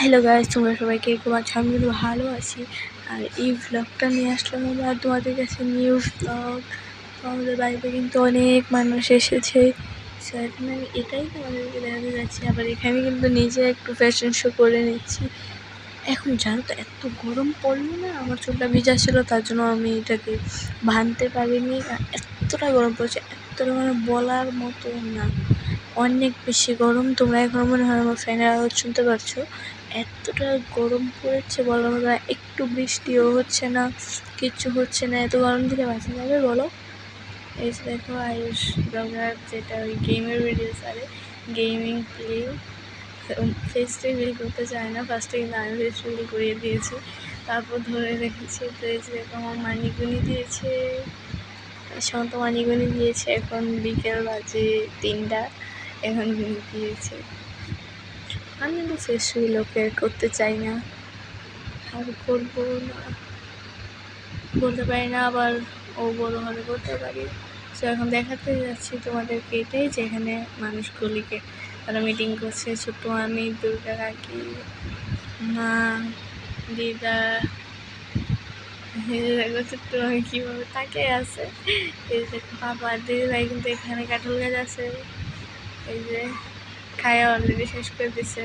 Hello guys, তোমরা সবাই কিরকম আছো? আমি কিন্তু ভালো আছি। আর এই ভ্লগটা নিয়ে আসলাম আবার তোমাদের কাছে, নিউ ভ্লগ। তো আমাদের বাড়িতে কিন্তু অনেক মানুষ এসেছে, সো এখন আমি এটাই তোমাদেরকে দেখাতে যাচ্ছি। আবার এখানে কিন্তু নিজে একটু ফ্যাশন শো করে নিচ্ছি। এখন জানো তো, এত গরম পড়লো না, আমার চুলটা ভিজা ছিল, তার জন্য আমি এটাকে বাঁধতে পারিনি। আর এতটা গরম পড়ছে, এতটা মানে বলার মতো না, অনেক বেশি গরম। তোমরা এখন মনে হয় আমার ফ্যানের আওয়াজ শুনতে পারছো, এতটা গরম পড়েছে বলার মতো না। একটু বৃষ্টিও হচ্ছে না, কিচ্ছু হচ্ছে না, এত গরম থেকে বাঁচা যাবে বলো? এই যে দেখো আয়ুষ ব্লগার, যেটা ওই গেমের ভিডিও ছাড়ে, গেমিং প্লে, ফেস রিভিল করতে চায় না। ফার্স্টে কিন্তু আমি ফেস রিভিল করিয়ে দিয়েছি, তারপর ধরে রেখেছি। তো এই যে দেখো আমার মানিগুনি দিয়েছে, শান্ত মানিগুনি দিয়েছে। এখন বিকেল বাজে 3টা, এখন গুনি দিয়েছে। আমি কিন্তু ফেস রিভিল ওকে করতে চাই না, আর করবো না, বলতে পারি না, আবার ও বড় হলে করতে পারি। সো এখন দেখাতে যাচ্ছি তোমাদেরকে এটাই, যেখানে মানুষগুলিকে তারা মিটিং করছে। ছোট্ট আমি, দুর্গা কাকি, মা, দিদা, দেখো ছোট্ট আমি কীভাবে তাকে আছে। এই যে বাবা, দিদিভাই কিন্তু এখানে কাঁঠাল গাছ আছে, এই যে খায়া অলরেডি শেষ করে দিছে।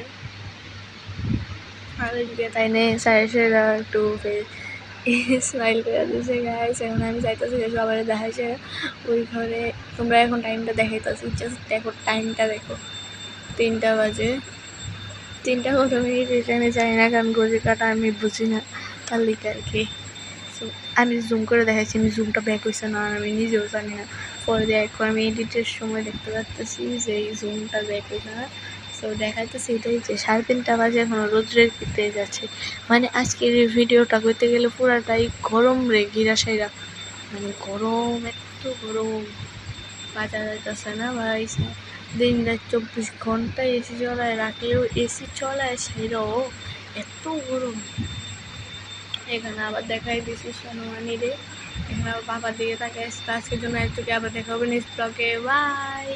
আর এদিকে তাই নেই, সাইডে একটু স্মাইল করে দিচ্ছে। গাইস এখন আমি চাইতেছি যে সবাই দেখাইছে ওই ঘরে। তোমরা এখন টাইমটা দেখাইতেছি, জাস্ট দেখো টাইমটা, দেখো 3টা বাজে, 3টা কত মিনিট এটা আমি জানি না, কারণ ঘড়ির কাটা আমি বুঝি না, তার লিখে আর কি। সো আমি জুম করে দেখাইছি, আমি জুমটা ব্যাক হয়েছে না, আর আমি নিজেও জানি না। পরে দেখো আমি এডিটের সময় দেখতে পাচ্ছি যে এই জুমটা ব্যাক হয়েছে না। সো দেখাইতেছি এটাই যে 3:30 বাজে, এখনও রোদ্রের তেজ আছে। মানে আজকের এই ভিডিওটা করতে গেলে পুরাটাই গরম রে ঘিরা সাইরা, মানে গরম, এত গরম বাঁচা যাইতেছে না ভাই। দিন রাত 24 ঘন্টা এসি চলায় রাখলেও, এসি চলায় সাইরাও এত গরম। এখানে আবার দেখাই দিছি সোনমানি রে, এখানে আবার বাবার দিকে তাকে আজকের জন্য একটুকে, আবার দেখা হবে নেক্সট ব্লগে, বাই।